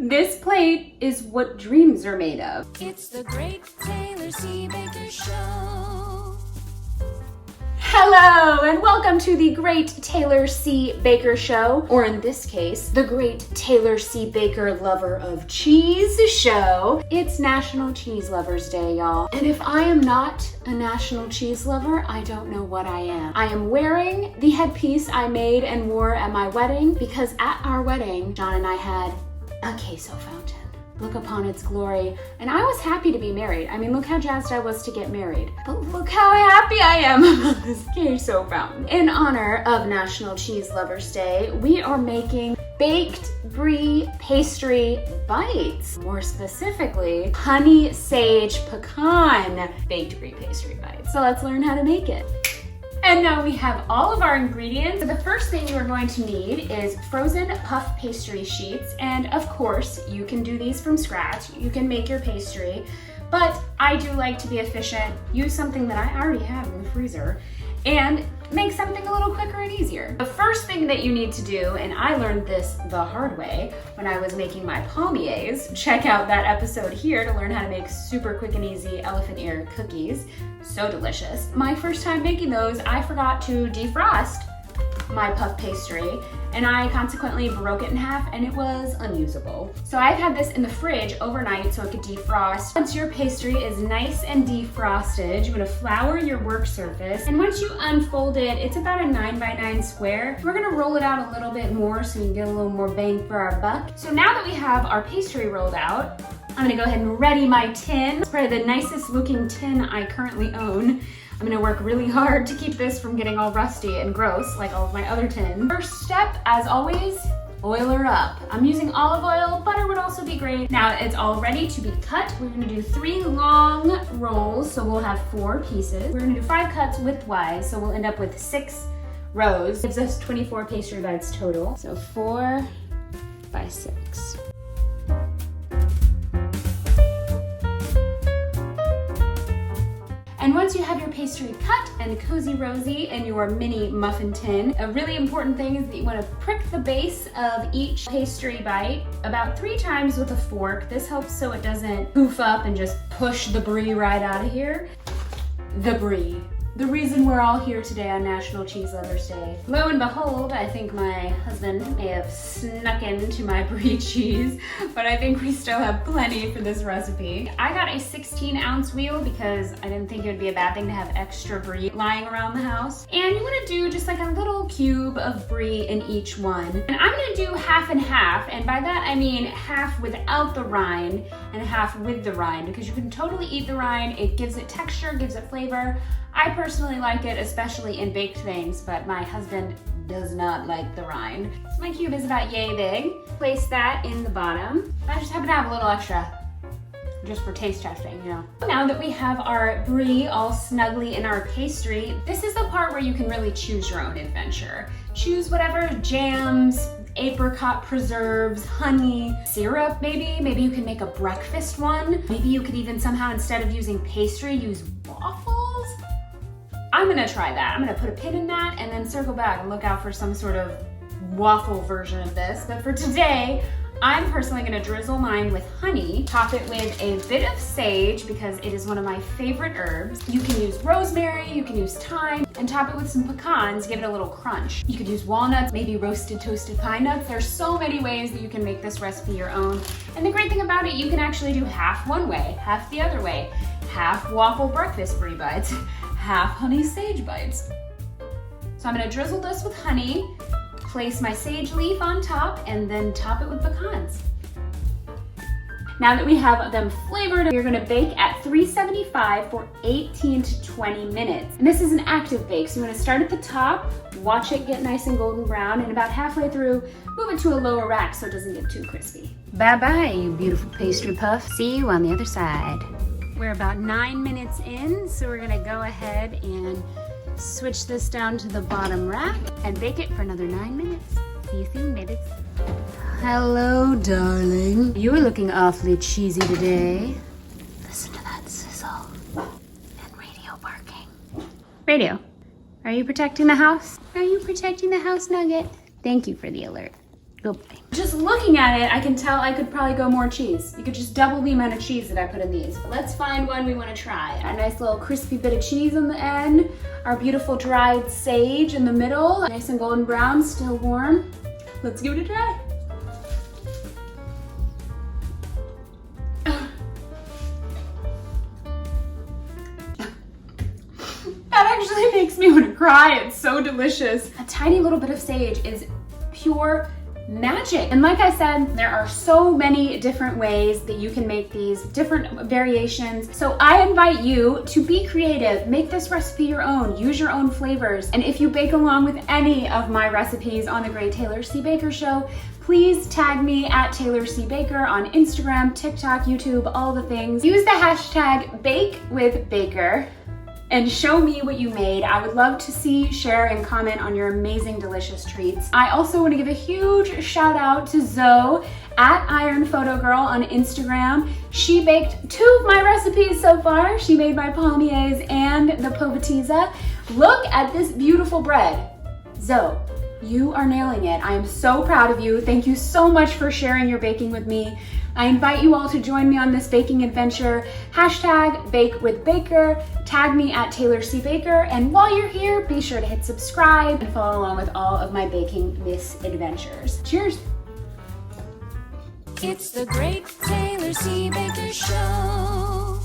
This plate is what dreams are made of. It's the Great Taylor C. Baker Show. Hello, and welcome to the Great Taylor C. Baker Show, or in this case, the Great Taylor C. Baker Lover of Cheese Show. It's National Cheese Lovers Day, y'all. And if I am not a national cheese lover, I don't know what I am. I am wearing the headpiece I made and wore at my wedding because at our wedding, John and I had a queso fountain. Look upon its glory. And I was happy to be married. I mean, look how jazzed I was to get married. But look how happy I am about this queso fountain. In honor of National Cheese Lovers Day, we are making baked Brie pastry bites. More specifically, honey+sage+pecan baked Brie pastry bites. So let's learn how to make it. And now we have all of our ingredients. So the first thing you're going to need is frozen Puff Pastry Sheets. And of course, you can do these from scratch. You can make your pastry, but I do like to be efficient, use something that I already have in the freezer, and make something a little quicker and easier. The first thing that you need to do, and I learned this the hard way when I was making my palmiers, check out that episode here to learn how to make super quick and easy elephant ear cookies. So delicious. My first time making those, I forgot to defrost my puff pastry, and I consequently broke it in half and it was unusable. So I've had this in the fridge overnight so it could defrost. Once your pastry is nice and defrosted, you want to flour your work surface, and once you unfold it, it's about a 9x9 square. We're gonna roll it out a little bit more so we can get a little more bang for our buck. So now that we have our pastry rolled out, I'm gonna go ahead and ready my tin. It's probably the nicest looking tin I currently own. I'm gonna work really hard to keep this from getting all rusty and gross like all of my other tins. First step, as always, oil her up. I'm using olive oil, butter would also be great. Now it's all ready to be cut. We're gonna do 3 long rolls, so we'll have 4 pieces. We're gonna do 5 cuts widthwise, so we'll end up with 6 rows. Gives us 24 pastry bites total. So 4 by 6. And once you have your pastry cut and cozy rosy in your mini muffin tin, a really important thing is that you want to prick the base of each pastry bite about 3 times with a fork. This helps so it doesn't poof up and just push the brie right out of here. The brie. The reason we're all here today on National Cheese Lovers Day. Lo and behold, I think my husband may have snuck into my brie cheese, but I think we still have plenty for this recipe. I got a 16-ounce wheel because I didn't think it would be a bad thing to have extra brie lying around the house. And you want to do just like a little cube of brie in each one. And I'm going to do half and half, and by that I mean half without the rind and half with the rind, because you can totally eat the rind. It gives it texture, gives it flavor. I personally like it, especially in baked things, but my husband does not like the rind. So my cube is about yay big. Place that in the bottom. I just happen to have a little extra, just for taste testing, you know. Now that we have our brie all snugly in our pastry, this is the part where you can really choose your own adventure. Choose whatever jams, apricot preserves, honey, syrup maybe. Maybe you can make a breakfast one. Maybe you could even somehow, instead of using pastry, use waffles. I'm gonna try that. I'm gonna put a pin in that and then circle back and look out for some sort of waffle version of this. But for today, I'm personally gonna drizzle mine with honey, top it with a bit of sage because it is one of my favorite herbs. You can use rosemary, you can use thyme, and top it with some pecans, give it a little crunch. You could use walnuts, maybe roasted toasted pine nuts. There's so many ways that you can make this recipe your own. And the great thing about it, you can actually do half one way, half the other way. Half waffle breakfast brie bites, half honey sage bites. So I'm gonna drizzle this with honey, place my sage leaf on top, and then top it with pecans. Now that we have them flavored, we're gonna bake at 375 for 18 to 20 minutes. And this is an active bake, so you wanna start at the top, watch it get nice and golden brown, and about halfway through, move it to a lower rack so it doesn't get too crispy. Bye-bye, you beautiful pastry puff. See you on the other side. We're about 9 minutes in, so we're gonna go ahead and switch this down to the bottom rack and bake it for another 9 minutes. See you soon, babies. Hello, darling. You're looking awfully cheesy today. Listen to that sizzle and radio barking. Radio, are you protecting the house? Are you protecting the house, Nugget? Thank you for the alert. Good boy. Just looking at it, I can tell I could probably go more cheese. You could just double the amount of cheese that I put in these. But let's find one we want to try. A nice little crispy bit of cheese on the end. Our beautiful dried sage in the middle. Nice and golden brown, still warm. Let's give it a try. That actually makes me want to cry. It's so delicious. A tiny little bit of sage is pure magic. And like I said, there are so many different ways that you can make these different variations. So I invite you to be creative, make this recipe your own, use your own flavors. And if you bake along with any of my recipes on the Great Taylor C. Baker Show, please tag me at Taylor C. Baker on Instagram, TikTok, YouTube, all the things. Use the hashtag #BakeWithBaker and show me what you made. I would love to see, share, and comment on your amazing, delicious treats. I also want to give a huge shout out to Zoe at Iron Photo Girl on Instagram. She baked 2 of my recipes so far. She made my palmiers and the povatizza. Look at this beautiful bread. Zoe, you are nailing it. I am so proud of you. Thank you so much for sharing your baking with me. I invite you all to join me on this baking adventure. Hashtag #BakeWithBaker, tag me at Taylor C. Baker, and while you're here, be sure to hit subscribe and follow along with all of my baking misadventures. Cheers! It's the Great Taylor C. Baker Show.